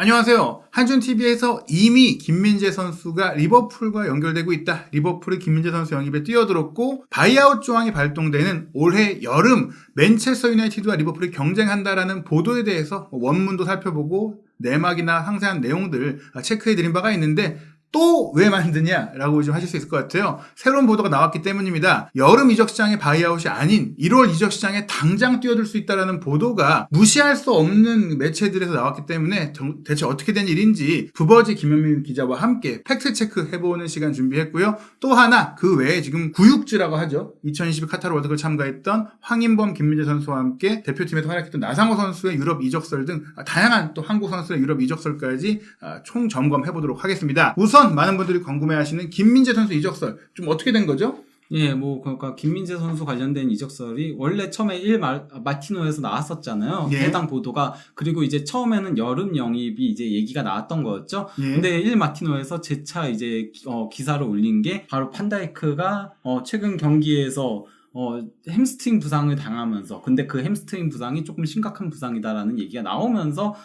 안녕하세요. 한준TV에서 이미 김민재 선수가 리버풀과 연결되고 있다. 리버풀이 김민재 선수 영입에 뛰어들었고 바이아웃 조항이 발동되는 올해 여름 맨체스터 유나이티드와 리버풀이 경쟁한다라는 보도에 대해서 원문도 살펴보고 내막이나 상세한 내용들 체크해드린 바가 있는데 또 왜 만드냐라고 좀 하실 수 있을 것 같아요. 새로운 보도가 나왔기 때문입니다. 여름 이적 시장의 바이아웃이 아닌 1월 이적 시장에 당장 뛰어들 수 있다라는 보도가 무시할 수 없는 매체들에서 나왔기 때문에 대체 어떻게 된 일인지 부버지 김현민 기자와 함께 팩트 체크 해보는 시간 준비했고요. 또 하나 그 외에 지금 구육지라고 하죠. 2022 카타르 월드컵을 참가했던 황인범, 김민재 선수와 함께 대표팀에서 활약했던 나상호 선수의 유럽 이적설 등 다양한 또 한국 선수의 유럽 이적설까지 총 점검해보도록 하겠습니다. 우선 많은 분들이 궁금해하시는 김민재 선수 이적설 좀 어떻게 된 거죠? 예, 그러니까 김민재 선수 관련된 이적설이 원래 처음에 마티노에서 나왔었잖아요. 예. 해당 보도가. 그리고 이제 처음에는 여름 영입이 이제 얘기가 나왔던 거였죠. 예. 근데 마티노에서 재차 이제 기사를 올린 게 바로 판다이크가 최근 경기에서 햄스트링 부상을 당하면서, 근데 그 햄스트링 부상이 조금 심각한 부상이다라는 얘기가 나오면서,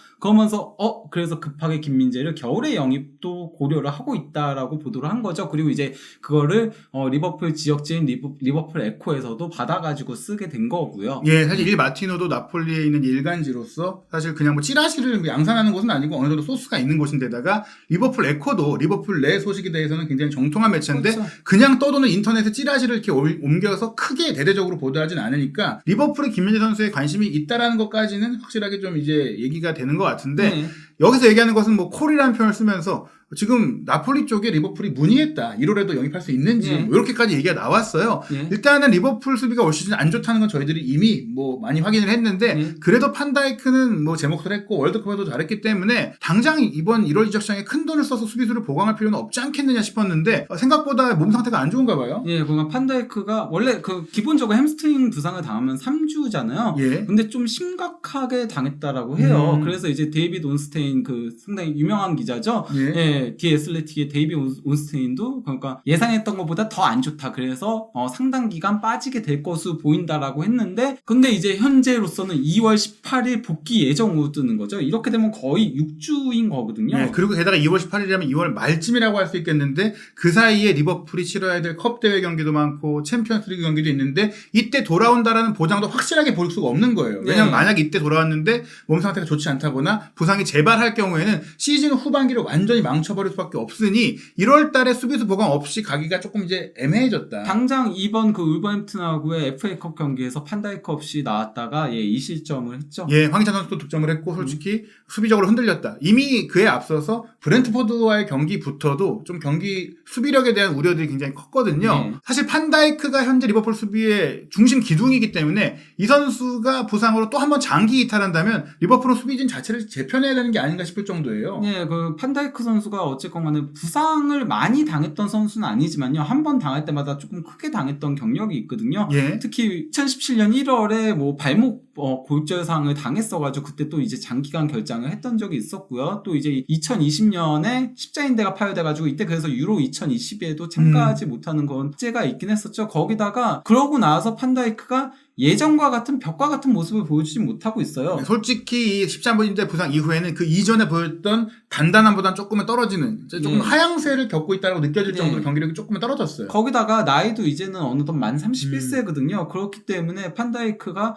그래서 급하게 김민재를 겨울에 영입도 고려를 하고 있다라고 보도를 한 거죠. 그리고 이제 그거를 리버풀 지역지인 리버풀 에코에서도 받아가지고 쓰게 된 거고요. 예, 사실 일 마티노도 나폴리에 있는 일간지로서 사실 그냥 뭐 찌라시를 양산하는 곳은 아니고 어느 정도 소스가 있는 곳인데다가 리버풀 에코도 리버풀 내 소식에 대해서는 굉장히 정통한 매체인데 그렇죠. 그냥 떠도는 인터넷에 찌라시를 이렇게 옮겨서 크게 대대적으로 보도하진 않으니까 리버풀에 김민재 선수에 관심이 있다라는 것까지는 확실하게 좀 이제 얘기가 되는 것 같은데 네. 여기서 얘기하는 것은 뭐 콜이라는 표현을 쓰면서 지금 나폴리 쪽에 리버풀이 문의했다. 1월에도 영입할 수 있는지 네. 이렇게까지 얘기가 나왔어요. 네. 일단은 리버풀 수비가 올 시즌 안 좋다는 건 저희들이 이미 뭐 많이 확인을 했는데 네. 그래도 판다이크는 뭐 제 몫을 했고 월드컵에도 잘했기 때문에 당장 이번 1월 이적 시장에 큰 돈을 써서 수비수를 보강할 필요는 없지 않겠느냐 싶었는데 생각보다 몸 상태가 안 좋은가 봐요. 예, 그러니까 판다이크가 원래 기본적으로 햄스트링 부상을 당하면 3주잖아요. 예. 근데 좀 심각하게 당했다라고 해요. 그래서 이제 데이비드 온스테인 상당히 유명한 기자죠. 예. 예, 디 애슬레틱의 데이비드 온스테인도 그러니까 예상했던 것보다 더 안 좋다. 그래서 상당 기간 빠지게 될 것으로 보인다라고 했는데, 근데 이제 현재로서는 2월 18일 복귀 예정으로 뜨는 거죠. 이렇게 되면 거의 6주인 거거든요. 네, 그리고 게다가 2월 18일이라면 2월 말쯤이라고 할 수 있겠는데 그 사이에 리버풀이 치러야 될 컵 대회 경기도 많고 챔피언스리그 경기도 있는데 이때 돌아온다라는 보장도 확실하게 볼 수가 없는 거예요. 왜냐면 만약 이때 돌아왔는데 몸 상태가 좋지 않다거나 부상이 재발할 경우에는 시즌 후반기를 완전히 망쳐버릴 수밖에 없으니 1월 달에 수비수 보강 없이 가기가 조금 이제 애매해졌다. 당장 이번 울버햄튼하고의 FA컵 경기에서 판다이크 없이 나왔다가 이 실점을 했죠. 예, 황희찬 선수도 득점을 했고 솔직히 수비적으로 흔들렸다. 이미 그에 앞서서 브렌트포드와의 경기부터도 좀 경기 수비력에 대한 우려들이 굉장히 컸거든요. 네. 사실 판다이크가 현재 리버풀 수비의 중심 기둥이기 때문에 이 선수가 부상으로 또 한 번 장기 이탈한다면 리버풀은 수비진 자체를 재편해야 되는 게 아닌가 싶을 정도예요. 네, 판다이크 선수가 어쨌건 간에 부상을 많이 당했던 선수는 아니지만요. 한 번 당할 때마다 조금 크게 당했던 경력이 있거든요. 예. 특히 2017년 1월에 발목 골절상을 당했어가지고 그때 또 이제 장기간 결장을 했던 적이 있었고요. 또 이제 2020년에 십자인대가 파열돼가지고 이때 그래서 유로 2020에도 참가하지 못하는 건죄가 있긴 했었죠. 거기다가 그러고 나서 판다이크가 예전과 같은 벽과 같은 모습을 보여주지 못하고 있어요. 솔직히 이 십자인대 부상 이후에는 그 이전에 보였던 단단함보다는 조금은 떨어지는 조금 하향세를 겪고 있다고 느껴질 정도로 경기력이 조금은 떨어졌어요. 거기다가 나이도 이제는 어느덧 만 31세거든요. 그렇기 때문에 판다이크가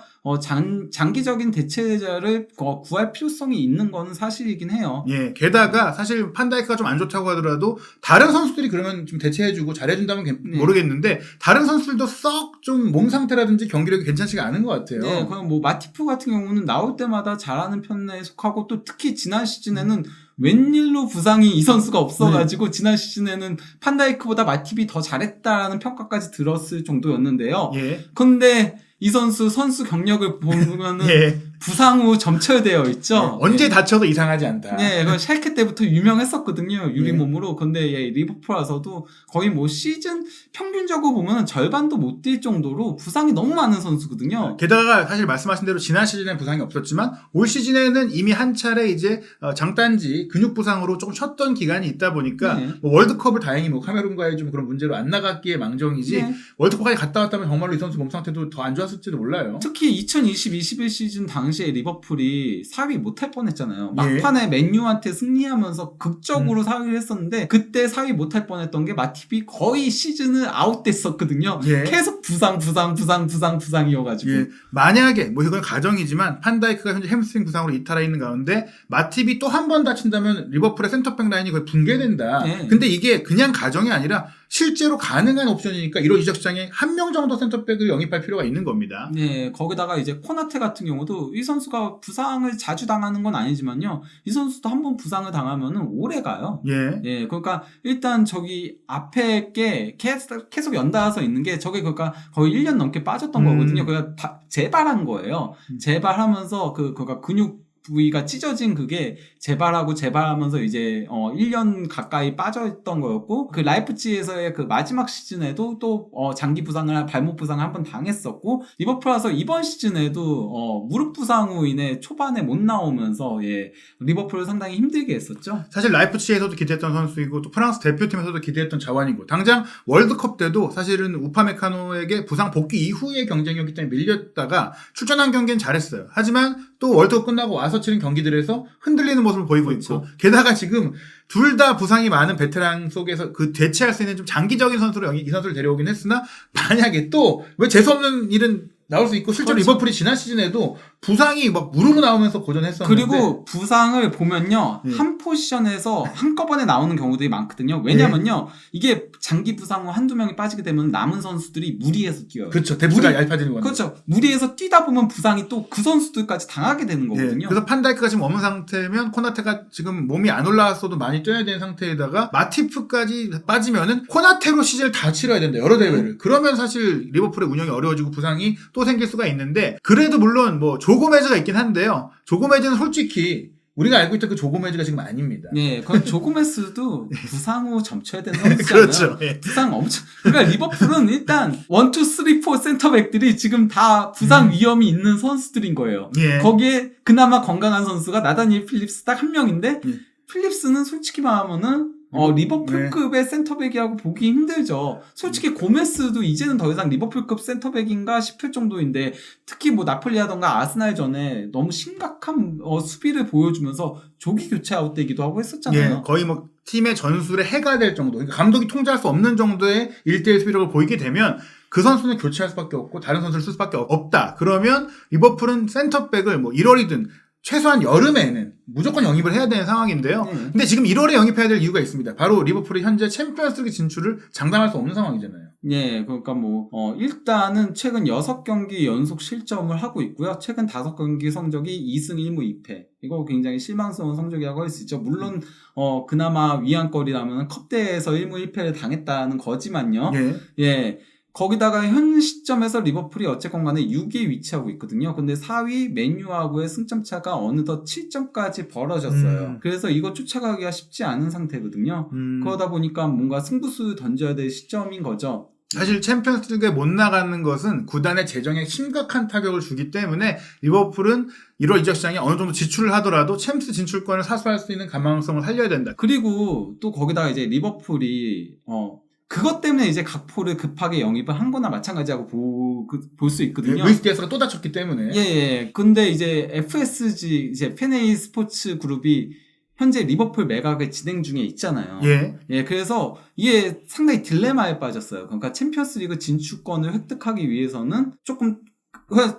장기적인 대체자를 구할 필요성이 있는 거는 사실이긴 해요. 예, 게다가 사실 판다이크가 좀 안 좋다고 하더라도 다른 선수들이 그러면 좀 대체해주고 잘해준다면 모르겠는데 다른 선수들도 썩 좀 몸 상태라든지 경기력이 괜찮지가 않은 것 같아요. 네, 그럼 마티프 같은 경우는 나올 때마다 잘하는 편에 속하고 또 특히 지난 시즌에는 웬일로 부상이 이 선수가 없어가지고 지난 시즌에는 판다이크보다 마티비 더 잘했다라는 평가까지 들었을 정도였는데요. 예. 근데 이 선수 경력을 보면은 예. 부상 후 점철되어 있죠. 언제 다쳐도 이상하지 않다. 네, 샬케 때부터 유명했었거든요. 유리 몸으로. 근데 리버풀 와서도 거의 시즌 평균적으로 보면 절반도 못 뛸 정도로 부상이 너무 많은 선수거든요. 게다가 사실 말씀하신 대로 지난 시즌에 부상이 없었지만 올 시즌에는 이미 한 차례 이제 장단지 근육 부상으로 조금 쉬었던 기간이 있다 보니까 월드컵을 다행히 카메룬과의 좀 그런 문제로 안 나갔기에 망정이지 월드컵까지 갔다 왔다면 정말로 이 선수 몸 상태도 더 안 좋았을지도 몰라요. 특히 2020-21 시즌 당일 당시에 리버풀이 4위 못할 뻔했잖아요. 예. 막판에 맨유한테 승리하면서 극적으로 4위를 했었는데 그때 4위 못할 뻔했던 게 마팁이 거의 시즌을 아웃됐었거든요. 예. 계속 부상이어가지고. 예, 만약에 뭐 이건 가정이지만 판다이크가 현재 햄스트링 부상으로 이탈해 있는 가운데 마팁이 또 한 번 다친다면 리버풀의 센터백 라인이 거의 붕괴된다. 예. 근데 이게 그냥 가정이 아니라 실제로 가능한 옵션이니까 1월 이적 시장에 한 명 정도 센터백을 영입할 필요가 있는 겁니다. 네, 거기다가 이제 코나테 같은 경우도 이 선수가 부상을 자주 당하는 건 아니지만요. 이 선수도 한 번 부상을 당하면은 오래 가요. 예. 예, 그러니까 일단 저기 앞에 게 계속 연달아서 있는 게 저게 그러니까 거의 1년 넘게 빠졌던 거거든요. 그러니까 재발한 거예요. 재발하면서 그러니까 근육 부위가 찢어진 그게 재발하면서 이제 1년 가까이 빠져있던 거였고 그 라이프치히에서의 그 마지막 시즌에도 또 장기 부상을 발목 부상을 한 번 당했었고 리버풀 와서 이번 시즌에도 무릎 부상으로 인해 초반에 못 나오면서 예, 리버풀을 상당히 힘들게 했었죠. 사실 라이프치히에서도 기대했던 선수이고 또 프랑스 대표팀에서도 기대했던 자원이고 당장 월드컵 때도 사실은 우파메카노에게 부상 복귀 이후의 경쟁이었기 때문에 밀렸다가 출전한 경기는 잘했어요. 하지만 또 월드컵 끝나고 와서 치른 경기들에서 흔들리는 모습을 보이고 그렇죠. 있고 게다가 지금 둘 다 부상이 많은 베테랑 속에서 그 대체할 수 있는 좀 장기적인 선수로 이 선수를 데려오긴 했으나 만약에 또 왜 재수없는 일은 나올 수 있고 실제로 그렇죠. 리버풀이 지난 시즌에도 부상이 막 무르르 나오면서 고전했었는데 그리고 부상을 보면요 예. 한 포지션에서 한꺼번에 나오는 경우들이 많거든요. 왜냐면요 이게 장기 부상 후 한두 명이 빠지게 되면 남은 선수들이 무리해서 뛰어요. 그렇죠. 뎁스가 얇아지는 거죠. 그렇죠. 무리해서 뛰다 보면 부상이 또 그 선수들까지 당하게 되는 거거든요. 예, 그래서 판다이크가 지금 없는 상태면 코나테가 지금 몸이 안 올라왔어도 많이 뛰어야 되는 상태에다가 마티프까지 빠지면은 코나테로 시즌을 다 치러야 된다. 여러 대회를. 그러면 사실 리버풀의 운영이 어려워지고 부상이 또 생길 수가 있는데 그래도 물론 뭐 조고메즈가 있긴 한데요. 조고메즈는 솔직히 우리가 알고 있던 그 조고메즈가 지금 아닙니다. 네, 그건 조고메스도 부상 후 점쳐야 되는 선수잖아요. 그렇죠. 예. 부상 엄청. 그러니까 리버풀은 일단 1, 2, 3, 4 센터백들이 지금 다 부상 위험이 있는 선수들인 거예요. 예. 거기에 그나마 건강한 선수가 나다니엘 필립스 딱 한 명인데 예. 필립스는 솔직히 말하면은 리버풀급의 센터백이라고 보기 힘들죠. 솔직히 고메스도 이제는 더 이상 리버풀급 센터백인가 싶을 정도인데 특히 뭐 나폴리 하던가 아스날 전에 너무 심각한 수비를 보여주면서 조기 교체 아웃되기도 하고 했었잖아요. 예, 거의 뭐 팀의 전술에 해가 될 정도. 그러니까 감독이 통제할 수 없는 정도의 1대1 수비력을 보이게 되면 그 선수는 교체할 수밖에 없고 다른 선수를 쓸 수밖에 없다. 그러면 리버풀은 센터백을 뭐 1월이든 최소한 여름에는 무조건 영입을 해야 되는 상황인데요. 근데 지금 1월에 영입해야 될 이유가 있습니다. 바로 리버풀이 현재 챔피언스리그 진출을 장담할 수 없는 상황이잖아요. 예, 그러니까 일단은 최근 6경기 연속 실점을 하고 있고요. 최근 5경기 성적이 2승 1무 2패. 이거 굉장히 실망스러운 성적이라고 할 수 있죠. 물론, 그나마 위안거리라면 컵대회에서 1무 1패를 당했다는 거지만요. 예. 거기다가 현 시점에서 리버풀이 어쨌건 간에 6위에 위치하고 있거든요. 근데 4위 맨유하고의 승점 차가 어느덧 7점까지 벌어졌어요. 그래서 이거 쫓아가기가 쉽지 않은 상태거든요. 그러다 보니까 뭔가 승부수 던져야 될 시점인 거죠. 사실 챔피언스리그에 못 나가는 것은 구단의 재정에 심각한 타격을 주기 때문에 리버풀은 1월 이적 시장에 어느 정도 지출을 하더라도 챔스 진출권을 사수할 수 있는 가망성을 살려야 된다. 그리고 또 거기다가 이제 리버풀이 그것 때문에 이제 각포를 급하게 영입을 한 거나 마찬가지라고 볼 수 있거든요. 루이스 디아스가 또 다쳤기 때문에. 예. 근데 이제 FSG, 이제 페네이 스포츠 그룹이 현재 리버풀 매각을 진행 중에 있잖아요. 예, 그래서 이게 상당히 딜레마에 빠졌어요. 그러니까 챔피언스 리그 진출권을 획득하기 위해서는 조금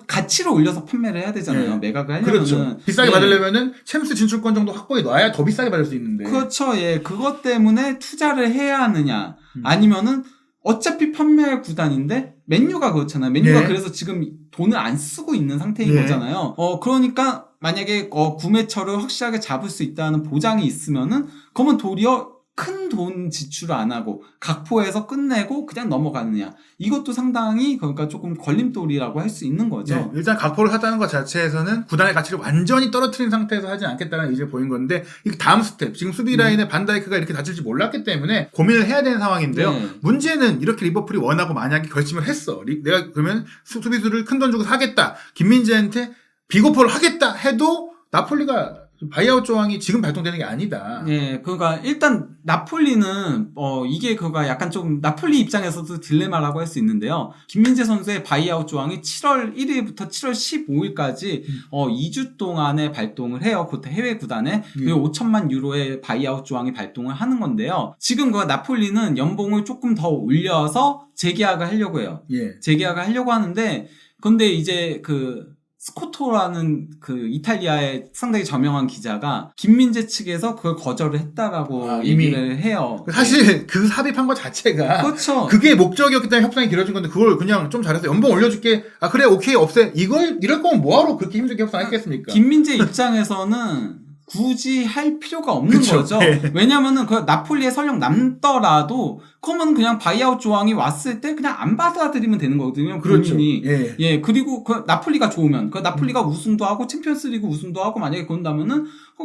가치를 올려서 판매를 해야 되잖아요. 매각을 하려면은. 그렇죠. 비싸게 받으려면은 챔스 진출권 정도 확보해 놔야 더 비싸게 받을 수 있는데. 그렇죠. 예. 그것 때문에 투자를 해야 하느냐. 아니면은 어차피 판매할 구단인데 맨유가 그렇잖아요. 맨유가 그래서 지금 돈을 안 쓰고 있는 상태인 거잖아요. 그러니까 만약에 구매처를 확실하게 잡을 수 있다는 보장이 있으면은 그러면 도리어 큰 돈 지출을 안 하고 각포에서 끝내고 그냥 넘어가느냐. 이것도 상당히 그러니까 조금 걸림돌이라고 할 수 있는 거죠. 일단 각포를 하다는 것 자체에서는 구단의 가치를 완전히 떨어뜨린 상태에서 하지 않겠다는 의지를 보인 건데 이 다음 스텝, 지금 수비 라인에 반다이크가 이렇게 다칠지 몰랐기 때문에 고민을 해야 되는 상황인데요. 문제는 이렇게 리버풀이 원하고 만약에 결심을 했어. 내가 그러면 수비수를 큰 돈 주고 사겠다. 김민재한테 비고포를 하겠다 해도 나폴리가 바이아웃 조항이 지금 발동되는 게 아니다. 예, 그러니까 일단 나폴리는 이게 그가 약간 좀 나폴리 입장에서도 딜레마라고 할 수 있는데요. 김민재 선수의 바이아웃 조항이 7월 1일부터 7월 15일까지 2주 동안에 발동을 해요. 그 해외 구단에 그리고 5천만 유로의 바이아웃 조항이 발동을 하는 건데요. 지금 그 나폴리는 연봉을 조금 더 올려서 재계약을 하려고 해요. 예. 재계약을 하려고 하는데 근데 이제 그 스코토라는 그 이탈리아의 상당히 저명한 기자가 김민재 측에서 그걸 거절을 했다라고 이미 얘기를 해요. 사실 그 삽입한 것 자체가 그렇죠. 그게 목적이었기 때문에 협상이 길어진 건데 그걸 그냥 좀 잘해서 연봉 올려줄게. 아 그래 오케이 없애. 이럴 거면 뭐하러 그렇게 힘들게 협상했겠습니까? 김민재 입장에서는 굳이 할 필요가 없는 그쵸. 거죠. 네. 왜냐면은 그 나폴리에 설령 남더라도 그러면 그냥 바이아웃 조항이 왔을 때 그냥 안 받아들이면 되는 거거든요. 그렇죠. 본인이. 예. 예, 그리고 그 나폴리가 좋으면 그 나폴리가 우승도 하고 챔피언스리그 우승도 하고 만약에 그런다면은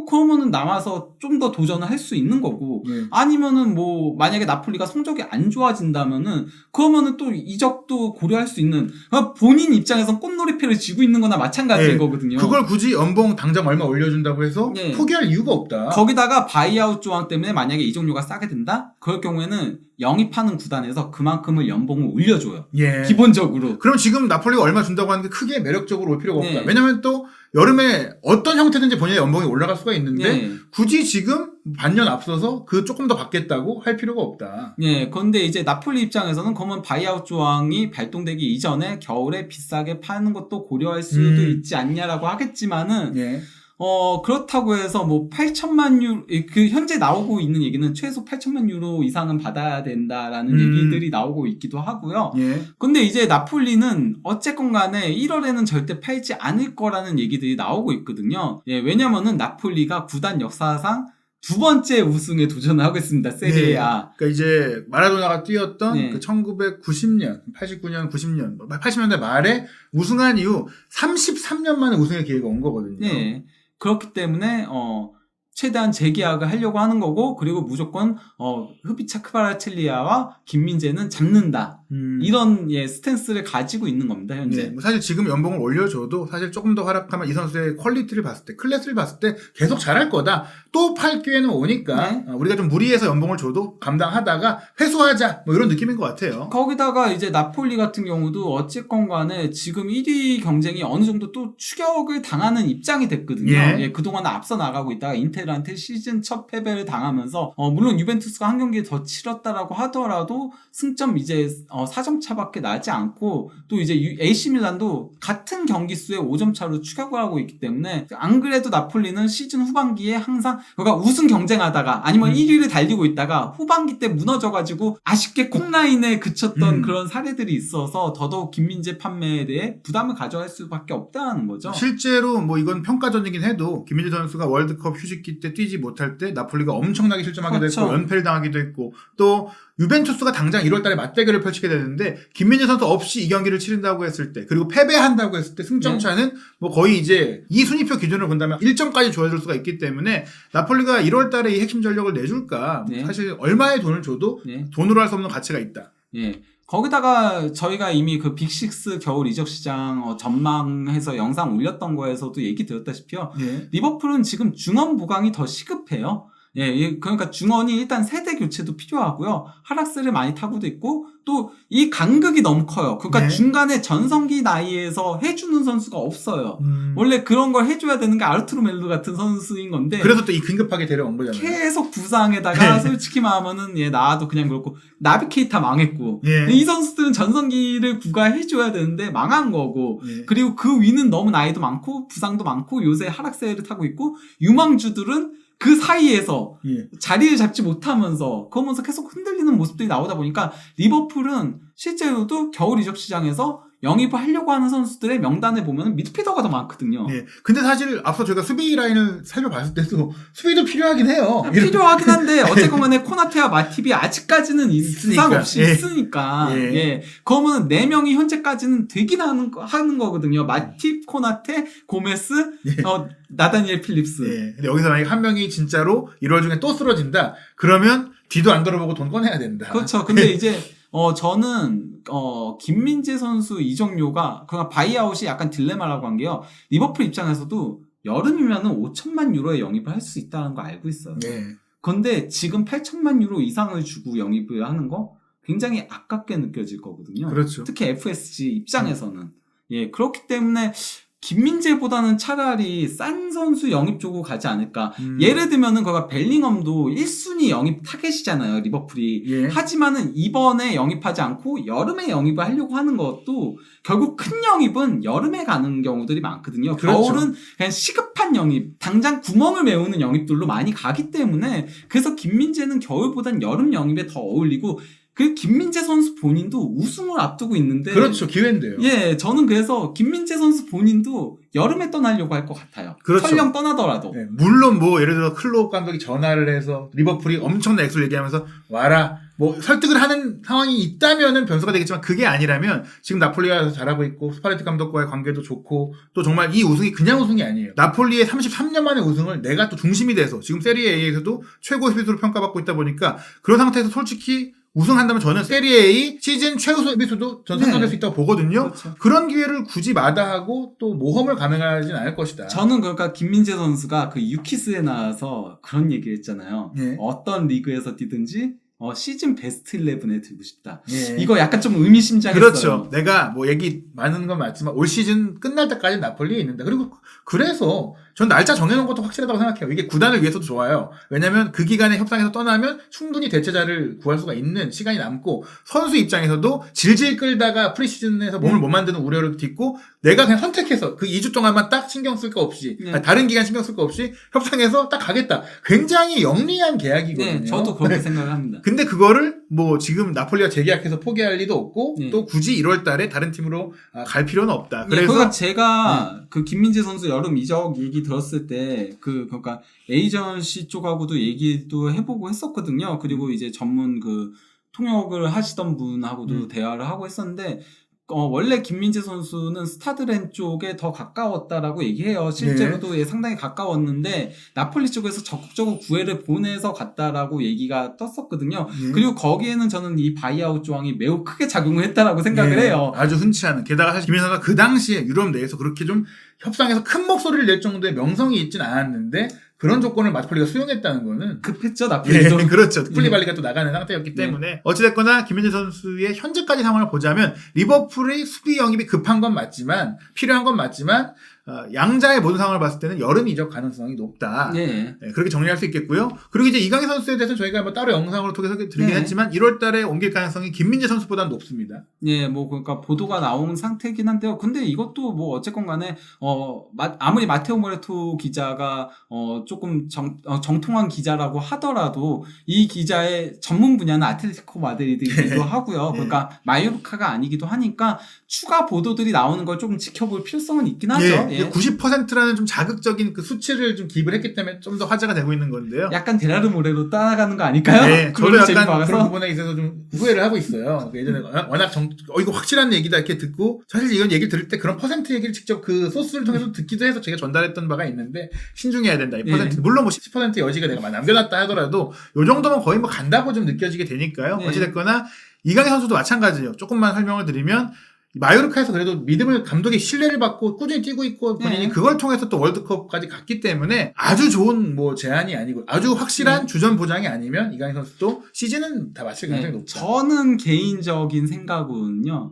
그러면은 남아서 좀 더 도전을 할 수 있는 거고 예. 아니면은 뭐 만약에 나폴리가 성적이 안 좋아진다면은 그러면은 또 이적도 고려할 수 있는 그러니까 본인 입장에선 꽃놀이패를 쥐고 있는 거나 마찬가지인 예. 거거든요. 그걸 굳이 연봉 당장 얼마 올려준다고 해서 예. 포기할 이유가 없다. 거기다가 바이아웃 조항 때문에 만약에 이적료가 싸게 된다? 그럴 경우에는 영입하는 구단에서 그만큼을 연봉을 올려줘요. 예. 기본적으로. 그럼 지금 나폴리가 얼마 준다고 하는 게 크게 매력적으로 올 필요가 없다. 네. 왜냐면 또 여름에 어떤 형태든지 본인의 연봉이 올라갈 수가 있는데 네. 굳이 지금 반년 앞서서 그 조금 더 받겠다고 할 필요가 없다. 예, 그런데 이제 나폴리 입장에서는 그러면 바이아웃 조항이 발동되기 이전에 겨울에 비싸게 파는 것도 고려할 수도 있지 않냐라고 하겠지만은 예. 그렇다고 해서 뭐 8천만 유로, 그 현재 나오고 있는 얘기는 최소 8천만 유로 이상은 받아야 된다라는 얘기들이 나오고 있기도 하고요. 예. 근데 이제 나폴리는 어쨌건 간에 1월에는 절대 팔지 않을 거라는 얘기들이 나오고 있거든요. 예, 왜냐면은 나폴리가 구단 역사상 두 번째 우승에 도전을 하고 있습니다. 세리에A. 그러니까 이제 마라도나가 뛰었던 네. 그 1990년, 89년, 90년, 80년대 말에 우승한 이후 33년 만에 우승의 기회가 온 거거든요. 네. 그렇기 때문에 최대한 재계약을 하려고 하는 거고 그리고 무조건 흡이차 크바라첼리아와 김민재는 잡는다. 이런 스탠스를 가지고 있는 겁니다. 현재. 네, 뭐 사실 지금 연봉을 올려줘도 사실 조금 더 활약하면 이 선수의 퀄리티를 봤을 때, 클래스를 봤을 때 계속 잘할 거다. 또 팔 기회는 오니까 네. 우리가 좀 무리해서 연봉을 줘도 감당하다가 회수하자 뭐 이런 느낌인 것 같아요. 거기다가 이제 나폴리 같은 경우도 어쨌건 간에 지금 1위 경쟁이 어느 정도 또 추격을 당하는 입장이 됐거든요. 예. 예, 그동안 앞서 나가고 있다가 인텔한테 시즌 첫 패배를 당하면서 물론 유벤투스가 한 경기 더 치렀다라고 하더라도 승점 이제 4점 차밖에 나지 않고 또 이제 AC 밀란도 같은 경기 수에 5점 차로 추격을 하고 있기 때문에 안 그래도 나폴리는 시즌 후반기에 항상 그러니까 우승 경쟁하다가 아니면 1위를 달리고 있다가 후반기 때 무너져가지고 아쉽게 콩라인에 그쳤던 그런 사례들이 있어서 더더욱 김민재 판매에 대해 부담을 가져갈 수밖에 없다는 거죠. 실제로 뭐 이건 평가전이긴 해도 김민재 선수가 월드컵 휴식기 때 뛰지 못할 때 나폴리가 엄청나게 실점하기도 그렇죠. 했고 연패를 당하기도 했고 또 유벤투스가 당장 1월달에 맞대결을 펼치게 되는데 김민재 선수 없이 이 경기를 치른다고 했을 때 그리고 패배한다고 했을 때 승점 차는 뭐 거의 이제 이 순위표 기준으로 본다면 1점까지 줘줄 수가 있기 때문에 나폴리가 1월달에 이 핵심 전력을 내줄까 네. 사실 얼마의 돈을 줘도 네. 돈으로 할 수 없는 가치가 있다. 예. 거기다가 저희가 이미 그 빅6 겨울 이적 시장 전망해서 영상 올렸던 거에서도 얘기 드렸다시피요. 예. 리버풀은 지금 중원 보강이 더 시급해요. 예, 그러니까 중원이 일단 세대 교체도 필요하고요. 하락세를 많이 타고도 있고 또 이 간극이 너무 커요. 그러니까 네. 중간에 전성기 나이에서 해주는 선수가 없어요. 원래 그런 걸 해줘야 되는 게 아르투로 멜로 같은 선수인 건데 그래서 또 이 긴급하게 데려온 거잖아요. 계속 부상에다가 솔직히 말하면은 나와도 그냥 그렇고 나비 케이타 망했고 예. 이 선수들은 전성기를 구가해줘야 되는데 망한 거고 예. 그리고 그 위는 너무 나이도 많고 부상도 많고 요새 하락세를 타고 있고 유망주들은 그 사이에서 예. 자리를 잡지 못하면서 그러면서 계속 흔들리는 모습들이 나오다 보니까 리버풀은 실제로도 겨울 이적 시장에서 영입을 하려고 하는 선수들의 명단에 보면 미드필더가 더 많거든요. 예. 근데 사실 앞서 저희가 수비 라인을 살펴봤을 때도 수비도 필요하긴 해요. 필요하긴 한데 어쨌건 간에 코나테와 마팁이 아직까지는 부상 없이 예. 있으니까 예. 예. 그러면 4명이 현재까지는 되긴 하는 거거든요. 마팁, 코나테, 고메스, 예. 나다니엘 필립스. 예. 근데 여기서 만약에 한 명이 진짜로 1월 중에 또 쓰러진다. 그러면 뒤도 안 돌아보고 돈 꺼내야 된다. 그렇죠. 근데 이제 저는 김민재 선수 이적료가 그냥 바이아웃이 약간 딜레마라고 한 게요. 리버풀 입장에서도 여름이면은 5천만 유로에 영입을 할 수 있다는 거 알고 있어요. 네. 그런데 지금 8천만 유로 이상을 주고 영입을 하는 거 굉장히 아깝게 느껴질 거거든요. 그렇죠. 특히 FSG 입장에서는. 예, 그렇기 때문에 김민재보다는 차라리 싼 선수 영입 주고 가지 않을까. 예를 들면은 거가 벨링엄도 1순위 영입 타겟이잖아요, 리버풀이. 예. 하지만은 이번에 영입하지 않고 여름에 영입을 하려고 하는 것도 결국 큰 영입은 여름에 가는 경우들이 많거든요. 그렇죠. 겨울은 그냥 시급한 영입, 당장 구멍을 메우는 영입들로 많이 가기 때문에 그래서 김민재는 겨울보단 여름 영입에 더 어울리고 그 김민재 선수 본인도 우승을 앞두고 있는데 그렇죠. 기회인데요. 예, 저는 그래서 김민재 선수 본인도 여름에 떠나려고 할 것 같아요. 그렇죠. 설령 떠나더라도. 네, 물론 뭐 예를 들어 클로프 감독이 전화를 해서 리버풀이 엄청난 액수를 얘기하면서 와라 뭐 설득을 하는 상황이 있다면은 변수가 되겠지만 그게 아니라면 지금 나폴리가 잘하고 있고 스파레티 감독과의 관계도 좋고 또 정말 이 우승이 그냥 우승이 아니에요. 나폴리의 33년 만의 우승을 내가 또 중심이 돼서 지금 세리에A에서도 최고 수비수로 평가받고 있다 보니까 그런 상태에서 솔직히 우승한다면 저는 세리에A 시즌 최우 수비수도 전 선정될 수 있다고 보거든요. 그렇죠. 그런 기회를 굳이 마다하고 또 모험을 감행하진 않을 것이다. 저는 그러니까 김민재 선수가 그 유키스에 나와서 그런 얘기를 했잖아요. 예. 어떤 리그에서 뛰든지 시즌 베스트 11에 들고 싶다. 예. 이거 약간 좀 의미심장했어요. 그렇죠. 내가 뭐 얘기 많은 건 맞지만 올 시즌 끝날 때까지 나폴리에 있는다. 그리고 그래서 전 날짜 정해놓은 것도 확실하다고 생각해요. 이게 구단을 위해서도 좋아요. 왜냐면 그 기간에 협상에서 떠나면 충분히 대체자를 구할 수가 있는 시간이 남고 선수 입장에서도 질질 끌다가 프리시즌에서 몸을 못 만드는 우려를 딛고 내가 그냥 선택해서 그 2주 동안만 딱 신경 쓸 거 없이 네. 아니, 다른 기간 신경 쓸 거 없이 협상해서 딱 가겠다. 굉장히 영리한 계약이거든요. 네, 저도 그렇게 생각을 합니다. 근데 그거를 뭐 지금 나폴리가 재계약해서 포기할 리도 없고 네. 또 굳이 1월 달에 다른 팀으로 갈 필요는 없다. 그래서 그래서 제가 그 김민재 선수 여름 이적 얘기 들었을 때 그러니까 에이전시 쪽하고도 얘기도 해보고 했었거든요. 그리고 이제 전문 그 통역을 하시던 분하고도 대화를 하고 했었는데 원래 김민재 선수는 스타드렌 쪽에 더 가까웠다라고 얘기해요. 실제로도 상당히 가까웠는데 나폴리 쪽에서 적극적으로 구애를 보내서 갔다라고 얘기가 떴었거든요. 그리고 거기에는 저는 이 바이아웃 조항이 매우 크게 작용을 했다라고 생각을 해요. 아주 흔치 않은. 게다가 사실 김민재 선수가 그 당시에 유럽 내에서 그렇게 좀 협상에서 큰 목소리를 낼 정도의 명성이 있진 않았는데 그런 조건을 나폴리가 수용했다는 거는 급했죠, 나폴리도. 그렇죠. 풀리발리가 또 나가는 상태였기 때문에 어찌됐거나 김민재 선수의 현재까지 상황을 보자면 리버풀의 수비 영입이 급한 건 맞지만 필요한 건 맞지만 양자의 모든 상황을 봤을 때는 여름 이적 가능성이 높다. 네. 네, 그렇게 정리할 수 있겠고요. 그리고 이제 이강인 선수에 대해서 저희가 뭐 따로 영상으로 통해서 드리긴 했지만 1월 달에 옮길 가능성이 김민재 선수보다는 높습니다. 예, 뭐 그러니까 보도가 나온 상태긴 한데요. 근데 이것도 뭐 어쨌건 간에 아무리 마테오 모레토 기자가 조금 정통한 기자라고 하더라도 이 기자의 전문 분야는 아틀레티코 마드리드이기도 하고요. 그러니까 마요르카가 아니기도 하니까 추가 보도들이 나오는 걸 조금 지켜볼 필요성은 있긴 하죠. 예. 90%라는 좀 자극적인 그 수치를 좀 기입을 했기 때문에 좀 더 화제가 되고 있는 건데요. 약간 데라르 모레로 따라가는 거 아닐까요? 네, 저도 그걸로 약간 재밌어서. 그런 부분에 있어서 좀 후회를 하고 있어요. 예전에 워낙 이거 확실한 얘기다 이렇게 듣고 사실 이런 얘기를 들을 때 그런 퍼센트 얘기를 직접 그 소스를 통해서 듣기도 해서 제가 전달했던 바가 있는데 신중해야 된다. 이 퍼센트. 물론 뭐 10% 여지가 내가 남겨놨다 하더라도 요 정도면 거의 뭐 간다고 좀 느껴지게 되니까요. 네. 어찌됐거나 이강인 선수도 마찬가지예요. 조금만 설명을 드리면 마요르카에서 그래도 믿음을 감독의 신뢰를 받고 꾸준히 뛰고 있고 본인이 그걸 통해서 또 월드컵까지 갔기 때문에 아주 좋은 뭐 제안이 아니고 아주 확실한 주전 보장이 아니면 이강인 선수도 시즌은 다 마칠 가능성이 높다. 저는 개인적인 생각은요.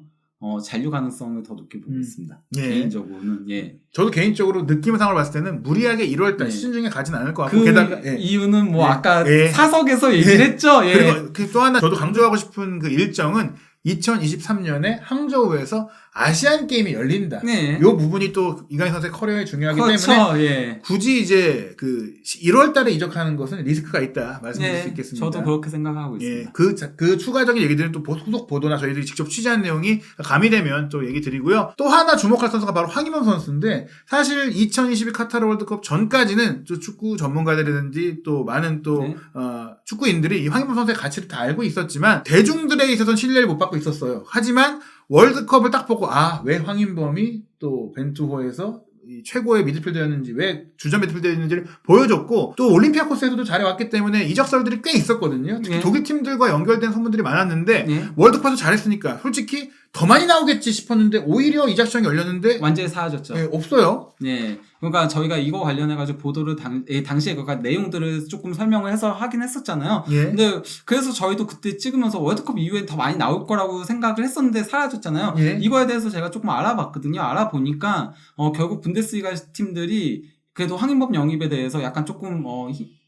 잔류 가능성을 더 높게 보고 있습니다. 개인적으로는 저도 개인적으로 느낌상으로 봤을 때는 무리하게 1월달 시즌 중에 가진 않을 것 같고 그 게다가 이유는 뭐 아까 사석에서 얘기를 했죠. 그리고 또 하나 저도 강조하고 싶은 그 일정은 2023년에 항저우에서 아시안 게임이 열린다. 이 부분이 또 이강인 선수의 커리어에 중요하기 때문에 굳이 이제 그 1월 달에 이적하는 것은 리스크가 있다 말씀드릴 수 있겠습니다. 저도 그렇게 생각하고 있습니다. 그 추가적인 얘기들은 또 후속 보도나 저희들이 직접 취재한 내용이 가미되면 또 얘기 드리고요. 또 하나 주목할 선수가 바로 황희범 선수인데 사실 2022 카타르 월드컵 전까지는 또 축구 전문가들이든지 또 많은 또 축구인들이 이 황희범 선수의 가치를 다 알고 있었지만 대중들에 있어서는 신뢰를 못 받고 있었어요. 하지만 월드컵을 딱 보고 왜 황인범이 또 벤투호에서 최고의 미드필더였는지 왜 주전 미드필더였는지를 보여줬고 또 올림피아코스에서도 잘해왔기 때문에 이적설들이 꽤 있었거든요. 특히 독일 팀들과 연결된 소문들이 많았는데 월드컵에서 잘했으니까 솔직히 더 많이 나오겠지 싶었는데 오히려 이적 시장이 열렸는데 완전히 사라졌죠. 없어요. 그러니까 저희가 이거 관련해가지고 보도를 당시에 그러니까 내용들을 조금 설명을 해서 하긴 했었잖아요. 예. 근데 그래서 저희도 그때 찍으면서 월드컵 이후엔 더 많이 나올 거라고 생각을 했었는데 사라졌잖아요. 예. 이거에 대해서 제가 조금 알아봤거든요. 알아보니까 결국 분데스리가 팀들이 그래도 황인범 영입에 대해서 약간 조금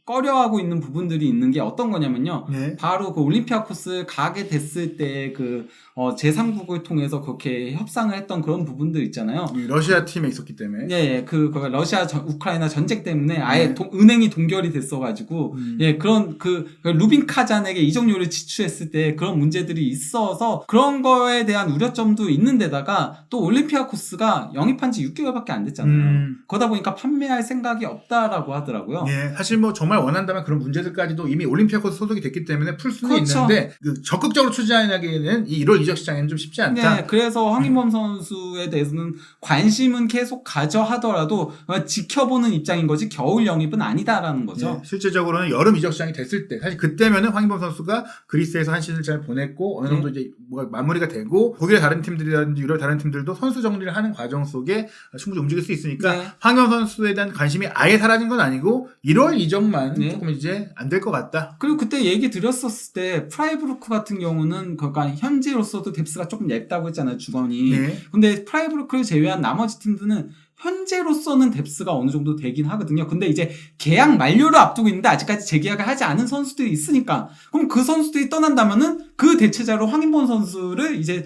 꺼려하고 있는 부분들이 있는 게 어떤 거냐면요. 예. 바로 그 올림피아코스 가게 됐을 때 그 제3국을 통해서 그렇게 협상을 했던 그런 부분들 있잖아요. 이 러시아 팀에 있었기 때문에. 예, 그 러시아 우크라이나 전쟁 때문에 아예 은행이 동결이 됐어가지고 예, 그런 그 루빈 카잔에게 이적료를 지출했을 때 그런 문제들이 있어서 그런 거에 대한 우려점도 있는데다가 또 올림피아코스가 영입한 지 6개월밖에 안 됐잖아요. 그러다 보니까 판매할 생각이 없다라고 하더라고요. 예, 사실 뭐 정말 원한다면 그런 문제들까지도 이미 올림피아코스 소속이 됐기 때문에 풀 수는 그렇죠. 있는데 적극적으로 추진하기에는 이 1월 이적 시장에는 좀 쉽지 않다. 네, 그래서 황인범 선수에 대해서는 관심은 계속 가져 하더라도 지켜보는 입장인 거지 겨울 영입은 아니다라는 거죠. 예, 실제적으로는 여름 이적 시장이 됐을 때 사실 그때면은 황인범 선수가 그리스에서 한 시즌을 잘 보냈고 어느 정도 이제 뭐가 마무리가 되고 독일의 다른 팀들이라든지 유럽 다른 팀들도 선수 정리를 하는 과정 속에 충분히 움직일 수 있으니까 네. 황인범 선수에 대한 관심이 아예 사라진 건 아니고 1월 이적만 네. 조금 이제 안 될 것 같다. 그리고 그때 얘기 드렸었을 때 프라이부르크 같은 경우는 그러니까 현재로서도 뎁스가 조금 얇다고 했잖아요, 주건이. 네. 근데 프라이부르크를 제외한 나머지 팀들은 현재로서는 뎁스가 어느 정도 되긴 하거든요. 근데 이제 계약 만료를 앞두고 있는데 아직까지 재계약을 하지 않은 선수들이 있으니까 그럼 그 선수들이 떠난다면은 그 대체자로 황인범 선수를 이제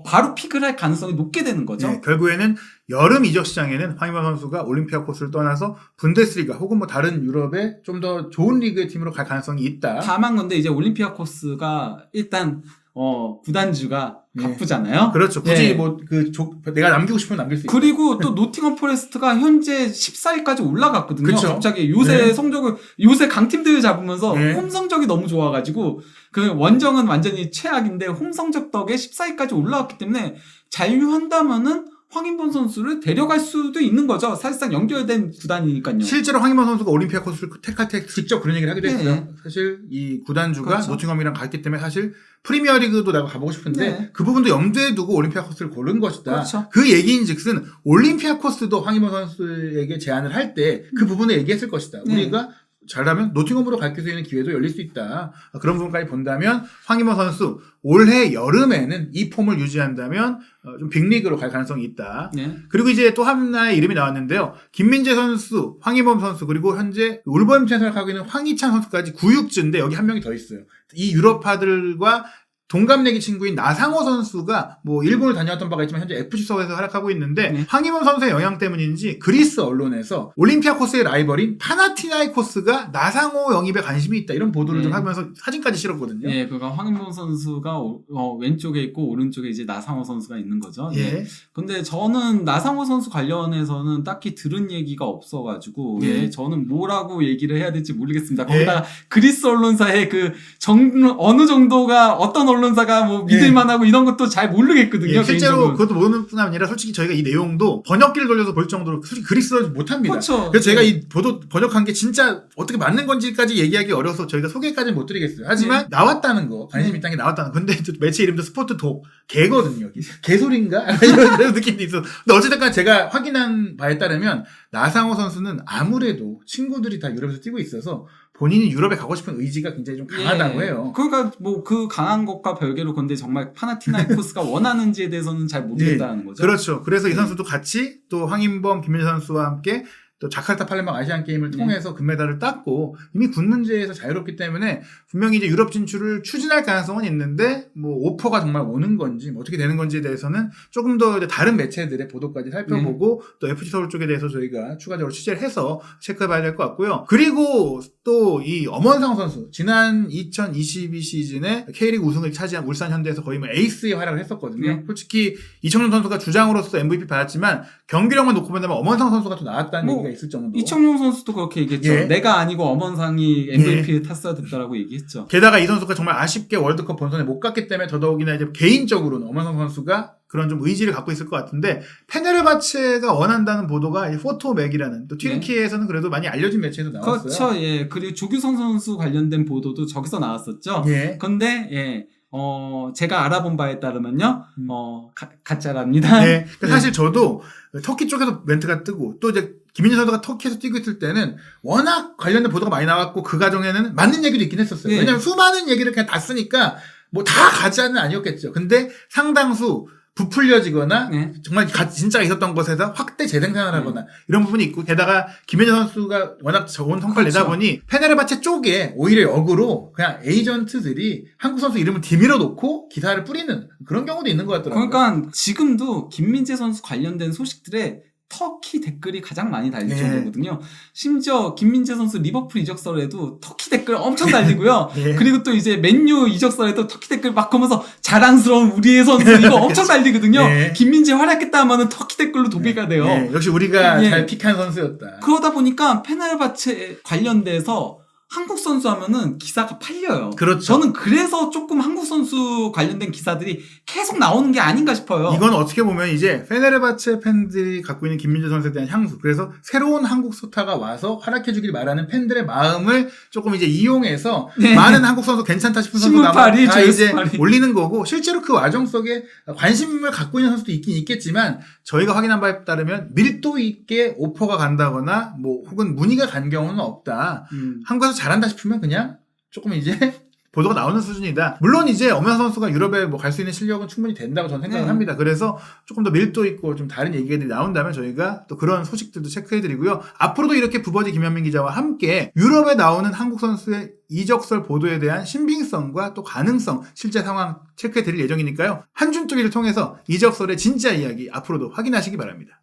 바로 픽을 할 가능성이 높게 되는 거죠. 네, 결국에는 여름 이적 시장에는 황인범 선수가 올림피아코스를 떠나서 분데스리가 혹은 뭐 다른 유럽의 좀 더 좋은 리그의 팀으로 갈 가능성이 있다. 다만 근데 이제 올림피아코스가 일단 구단주가 바쁘잖아요. 그렇죠. 굳이 예. 내가 남기고 싶으면 남길 수 있고. 그리고 또 노팅엄 포레스트가 현재 14위까지 올라갔거든요. 그쵸. 갑자기 요새 네. 성적을 요새 강팀들을 잡으면서 네. 홈 성적이 너무 좋아가지고 그 원정은 완전히 최악인데 홈 성적 덕에 14위까지 올라왔기 때문에 잔류한다면은 황인범 선수를 데려갈 수도 있는 거죠. 사실상 연결된 구단이니까요. 실제로 황인범 선수가 올림피아코스를 택할 때 직접 그런 얘기를 하기도 네. 했어요. 사실 이 구단주가 그렇죠. 노팅엄이랑 갔기 때문에 사실 프리미어리그도 내가 가보고 싶은데 네. 그 부분도 염두에 두고 올림피아코스를 고른 것이다. 그렇죠. 그 얘기인즉슨 올림피아코스도 황인범 선수에게 제안을 할 때 그 부분을 얘기했을 것이다. 네. 우리가 잘하면 노팅엄으로 갈 수 있는 기회도 열릴 수 있다. 그런 부분까지 본다면 황인범 선수 올해 여름에는 이 폼을 유지한다면 좀 빅리그로 갈 가능성이 있다. 네. 그리고 이제 또 하나의 이름이 나왔는데요. 김민재 선수, 황인범 선수, 그리고 현재 울버햄튼에서 활약하고 있는 황희찬 선수까지 9육주인데 여기 한 명이 더 있어요. 이 유럽파들과 동갑내기 친구인 나상호 선수가 뭐 일본을 다녀왔던 바가 있지만 현재 FC 서울에서 활약하고 있는데 네. 황인범 선수의 영향 때문인지 그리스 언론에서 올림피아코스의 라이벌인 파나티나이코스가 나상호 영입에 관심이 있다 이런 보도를 네. 좀 하면서 사진까지 실었거든요. 예, 그러니까 황인범 선수가 왼쪽에 있고 오른쪽에 이제 나상호 선수가 있는 거죠. 예. 근데 저는 나상호 선수 관련해서는 딱히 들은 얘기가 없어가지고 예. 저는 뭐라고 얘기를 해야 될지 모르겠습니다. 예. 거기다가 그리스 언론사의 어느 정도가 어떤 언론사가 뭐 믿을만하고 이런 것도 잘 모르겠거든요. 예, 실제로 개인적으로. 그것도 모르는 뿐 아니라 솔직히 저희가 이 내용도 번역기를 돌려서 볼 정도로 솔직히 그리스어를 못합니다. 그렇죠. 그래서 제가 네. 이 보도 번역한 게 진짜 어떻게 맞는 건지까지 얘기하기 어려서 저희가 소개까지는 못 드리겠어요. 하지만 나왔다는 거, 관심 있다는 게 나왔다는 거. 근데 또 매체 이름도 스포트독 개거든요. 개소리인가? 이런 느낌도 있어. 근데 어쨌든 제가 확인한 바에 따르면 나상호 선수는 아무래도 친구들이 다 유럽에서 뛰고 있어서 본인이 유럽에 가고 싶은 의지가 굉장히 좀 강하다고 해요. 그러니까 뭐 그 강한 것과 별개로 근데 정말 파나티나이코스가 원하는지에 대해서는 잘 모르겠다는 거죠. 그렇죠. 그래서 이 선수도 같이 또 황인범, 김민재 선수와 함께 또 자카르타 팔렘방 아시안 게임을 통해서 금메달을 땄고 이미 군 문제에서 자유롭기 때문에 분명히 이제 유럽 진출을 추진할 가능성은 있는데 뭐 오퍼가 정말 오는 건지 뭐 어떻게 되는 건지에 대해서는 조금 더 이제 다른 매체들의 보도까지 살펴보고 또 FC 서울 쪽에 대해서 저희가 추가적으로 취재를 해서 체크해봐야 될 것 같고요. 그리고 또 이 엄원상 선수 지난 2022 시즌에 K리그 우승을 차지한 울산 현대에서 거의 뭐 에이스의 활약을 했었거든요. 네. 솔직히 이청용 선수가 주장으로서 MVP 받았지만 경기력만 놓고 본다면 엄원상 선수가 더 나았다는 얘기가 있을 정도. 이청용 선수도 그렇게 얘기했죠. 예. 내가 아니고 엄원상이 MVP를 탔어야 됐다라고 얘기했죠. 게다가 이 선수가 정말 아쉽게 월드컵 본선에 못 갔기 때문에 더더욱이나 이제 개인적으로는 엄원상 선수가 그런 좀 의지를 갖고 있을 것 같은데 페네르바체가 원한다는 보도가 이 포토맥이라는 또 튀르키예에서는 그래도 많이 알려진 매체에서 나왔어요. 그렇죠. 예. 그리고 조규성 선수 관련된 보도도 저기서 나왔었죠. 예. 근데 예. 제가 알아본 바에 따르면요, 가짜랍니다. 네. 그러니까 사실 저도 터키 쪽에서 멘트가 뜨고 또 이제 김민재 선수가 터키에서 뛰고 있을 때는 워낙 관련된 보도가 많이 나왔고 그 과정에는 맞는 얘기도 있긴 했었어요. 네. 왜냐하면 수많은 얘기를 그냥 다 쓰니까 뭐 다 가짜는 아니었겠죠. 근데 상당수 부풀려지거나 네. 정말 진짜가 있었던 것에서 확대 재생산을 하거나 이런 부분이 있고 게다가 김민재 선수가 워낙 좋은 성과를 그렇죠. 내다 보니 페네르바체 쪽에 오히려 역으로 그냥 에이전트들이 한국 선수 이름을 뒤밀어 놓고 기사를 뿌리는 그런 경우도 있는 것 같더라고요. 그러니까 지금도 김민재 선수 관련된 소식들에 터키 댓글이 가장 많이 달릴 네. 정도거든요. 심지어 김민재 선수 리버풀 이적설에도 터키 댓글 엄청 달리고요. 네. 그리고 또 이제 맨유 이적설에도 터키 댓글 막 보면서 자랑스러운 우리의 선수 이거 엄청 달리거든요. 네. 김민재 활약했다 하면은 터키 댓글로 도배가 돼요. 네, 역시 우리가 예. 잘 픽한 선수였다. 그러다 보니까 페네르바체 관련돼서 한국 선수 하면은 기사가 팔려요. 그렇죠. 저는 그래서 조금 한국 선수 관련된 기사들이 계속 나오는 게 아닌가 싶어요. 이건 어떻게 보면 이제 페네르바체 팬들이 갖고 있는 김민재 선수에 대한 향수. 그래서 새로운 한국 스타가 와서 활약해주길 바라는 팬들의 마음을 조금 이제 이용해서 네. 많은 한국 선수 괜찮다 싶은 선수 신문팔이, 다 이제 조회수팔이. 올리는 거고 실제로 그 와정 속에 관심을 갖고 있는 선수도 있긴 있겠지만 저희가 확인한 바에 따르면 밀도 있게 오퍼가 간다거나 뭐 혹은 문의가 간 경우는 없다. 한국에서 잘한다 싶으면 그냥 조금 이제 보도가 나오는 수준이다. 물론 이제 엄연아 선수가 유럽에 뭐 갈 수 있는 실력은 충분히 된다고 저는 생각을 네. 합니다. 그래서 조금 더 밀도 있고 좀 다른 얘기들이 나온다면 저희가 또 그런 소식들도 체크해드리고요. 앞으로도 이렇게 부버지 김현민 기자와 함께 유럽에 나오는 한국 선수의 이적설 보도에 대한 신빙성과 또 가능성, 실제 상황 체크해드릴 예정이니까요. 한준 쪽을 통해서 이적설의 진짜 이야기 앞으로도 확인하시기 바랍니다.